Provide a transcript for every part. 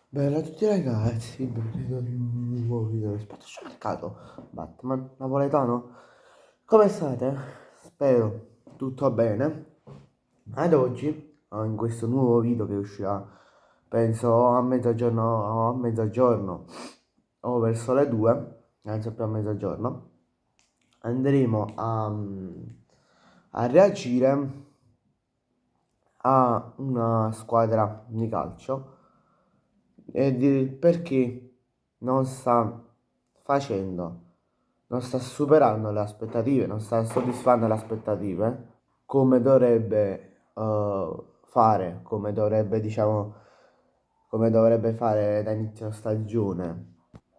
Bella a tutti ragazzi, benvenuti in un nuovo video del mercato Batman napoletano. Come state? Spero tutto bene. Ad oggi, in questo nuovo video che uscirà, penso a mezzogiorno o verso le 2, anzi più a mezzogiorno, andremo a reagire a una squadra di calcio e di perché non sta facendo, non sta superando le aspettative, non sta soddisfando le aspettative come dovrebbe fare, come dovrebbe fare da inizio stagione.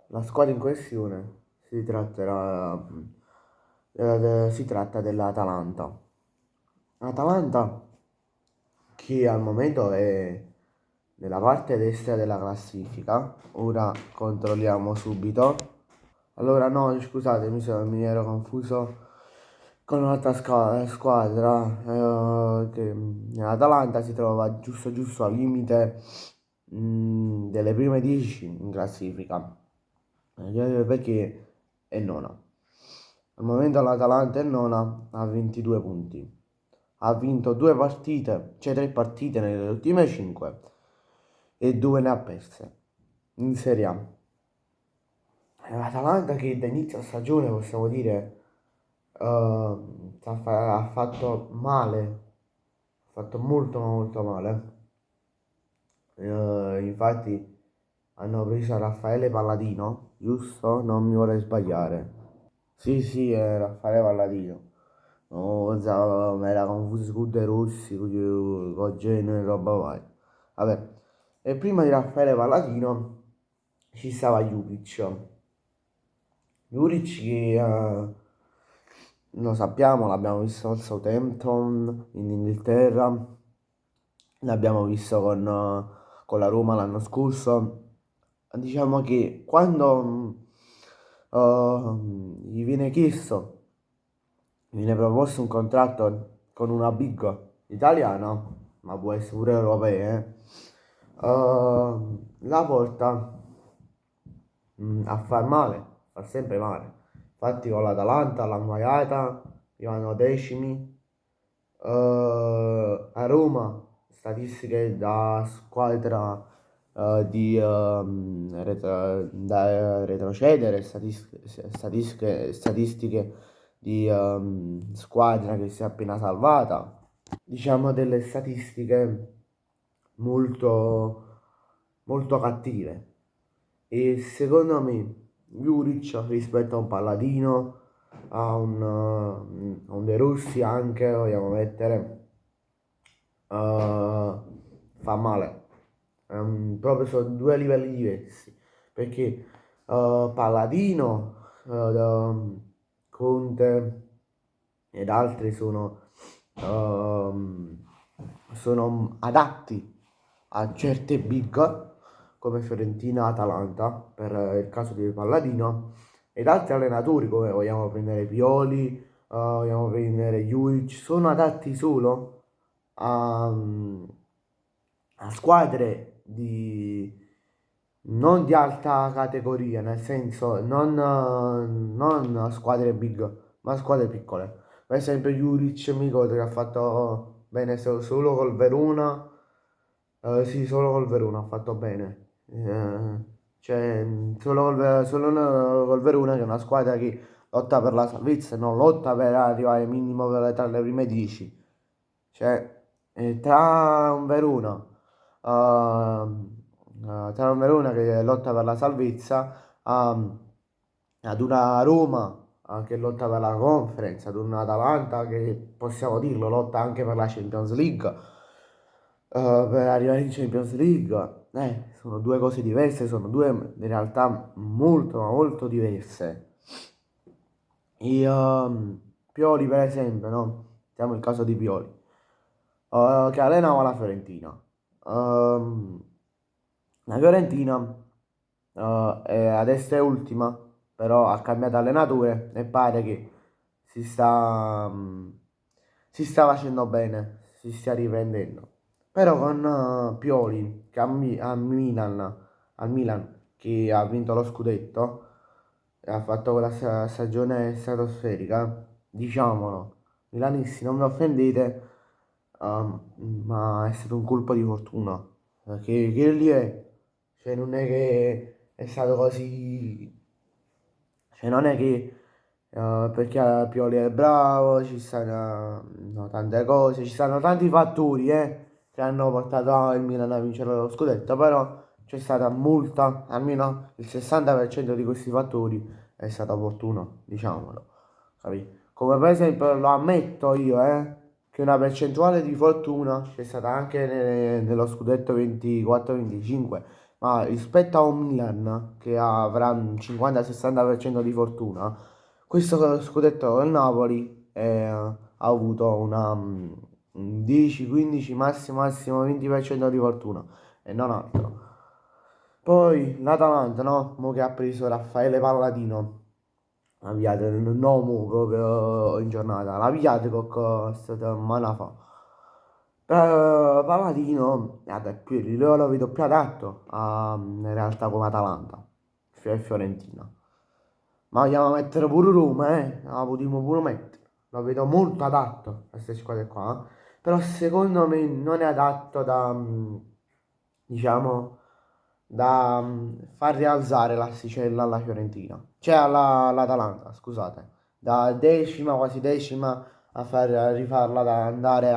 La squadra in questione si tratta dell'Atalanta. Atalanta che al momento è nella parte destra della classifica. Ora controlliamo subito. Allora no, scusate, mi ero confuso con un'altra squadra. Che l'Atalanta si trova giusto giusto al limite delle prime 10 in classifica. Perché è nona. Al momento l'Atalanta è nona, ha 22 punti. Ha vinto due partite, cioè tre partite nelle ultime 5 e due ne ha perse in Serie A. È l'Atalanta che da inizio stagione possiamo dire ha fatto male, ha fatto molto molto male. Infatti hanno preso Raffaele Palladino, giusto? Non mi vorrei sbagliare. Sì, sì, è Raffaele Palladino. No, mi era confuso con De Rossi, con genere e roba vai. Vabbè, e prima di Raffaele Palladino ci stava Juric. Juric che lo sappiamo, l'abbiamo visto al Southampton in Inghilterra, l'abbiamo visto con la Roma l'anno scorso. Diciamo che quando gli viene chiesto, gli viene proposto un contratto con una big italiana, ma può essere pure europea, la porta a far male, fa sempre male. Infatti con l'Atalanta l'ha maiata, arrivano decimi. A Roma, statistiche da squadra da retrocedere, statistiche di squadra che si è appena salvata. Diciamo delle statistiche molto, molto cattive. E secondo me Juric rispetto a un Palladino, a un De Rossi anche, vogliamo mettere, fa male. Proprio sono due livelli diversi. Perché Palladino, Conte ed altri ehm, sono adatti a certe big come Fiorentina, Atalanta per il caso di Palladino ed altri allenatori come vogliamo prendere Pioli, vogliamo prendere Juric, sono adatti solo a, a squadre non di alta categoria, nel senso non a squadre big, ma a squadre piccole. Per esempio Juric mi ricordo che ha fatto bene solo col Verona, sì, solo col Verona ha fatto bene. Cioè, solo col Verona che è una squadra che lotta per la salvezza, non lotta per arrivare minimo tra le prime 10. Cioè, tra un Verona, tra un Verona che lotta per la salvezza, ad una Roma che lotta per la Conference, ad un Atalanta che possiamo dirlo, lotta anche per la Champions League, per arrivare in Champions League, sono due cose diverse, sono due in realtà molto, ma molto diverse. E, Pioli, per esempio, no? Mettiamo il caso di Pioli, che allenava la Fiorentina. Ehm, la Fiorentina adesso è ultima, però ha cambiato allenatore e pare che si sta facendo bene, si stia riprendendo. Però con Pioli, che a Milan al Milan che ha vinto lo scudetto e ha fatto quella stagione stratosferica, diciamolo, milanisti, non mi offendete, ma è stato un colpo di fortuna, perché che lì è, cioè non è che è stato così, cioè non è che perché Pioli è bravo, ci stanno no, tante cose, ci stanno tanti fattori che hanno portato il Milan a vincere lo scudetto, però c'è stata molta, almeno il 60% di questi fattori è stato opportuno, diciamolo, capì? Come per esempio lo ammetto io, che una percentuale di fortuna c'è stata anche nello scudetto 24-25, ma rispetto a un Milan che avrà un 50-60% di fortuna, questo scudetto del Napoli ha avuto un 10-15, massimo 20% di fortuna e non altro. Poi l'Atalanta, no? Mo che ha preso Raffaele Palladino, la pigliate, no, mo proprio in giornata, la pigliate con stata mana fa. Palladino, io lo vedo più adatto in realtà come Atalanta, Fiorentina. Ma vogliamo mettere pure Roma, la potremmo pure mettere. Lo vedo molto adatto a queste squadre qua. Però secondo me non è adatto da, diciamo, da far rialzare l'asticella alla Fiorentina. Cioè all'Atalanta, scusate. Da decima, quasi decima, a far rifarla da andare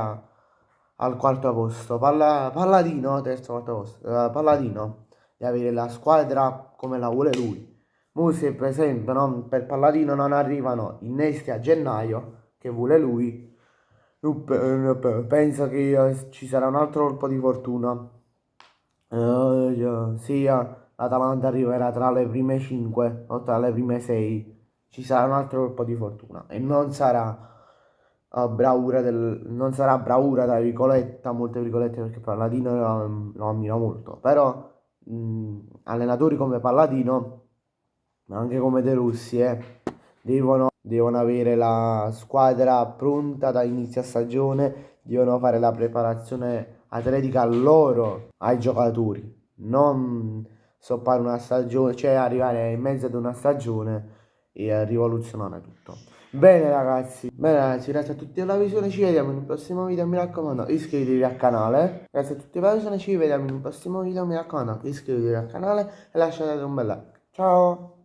al quarto posto. Palladino, terzo, quarto posto. Palladino di avere la squadra come la vuole lui. Mo se per esempio no, per Palladino non arrivano innesti a gennaio, che vuole lui, penso che ci sarà un altro colpo di fortuna. Sia l'Atalanta arriverà tra le prime 5 o tra le prime 6. Ci sarà un altro colpo di fortuna e non sarà non sarà bravura tra virgolette, molte virgolette perché Palladino lo ammiro molto, però allenatori come Palladino ma anche come De Rossi, devono avere la squadra pronta da inizio stagione, devono fare la preparazione atletica loro, ai giocatori, non stoppare una stagione, cioè arrivare in mezzo ad una stagione e rivoluzionare tutto. Bene ragazzi, grazie a tutti per la visione, ci vediamo in un prossimo video, mi raccomando, iscrivetevi al canale. Grazie a tutti per la visione, ci vediamo in un prossimo video, mi raccomando, iscrivetevi al canale e lasciate un bel like. Ciao!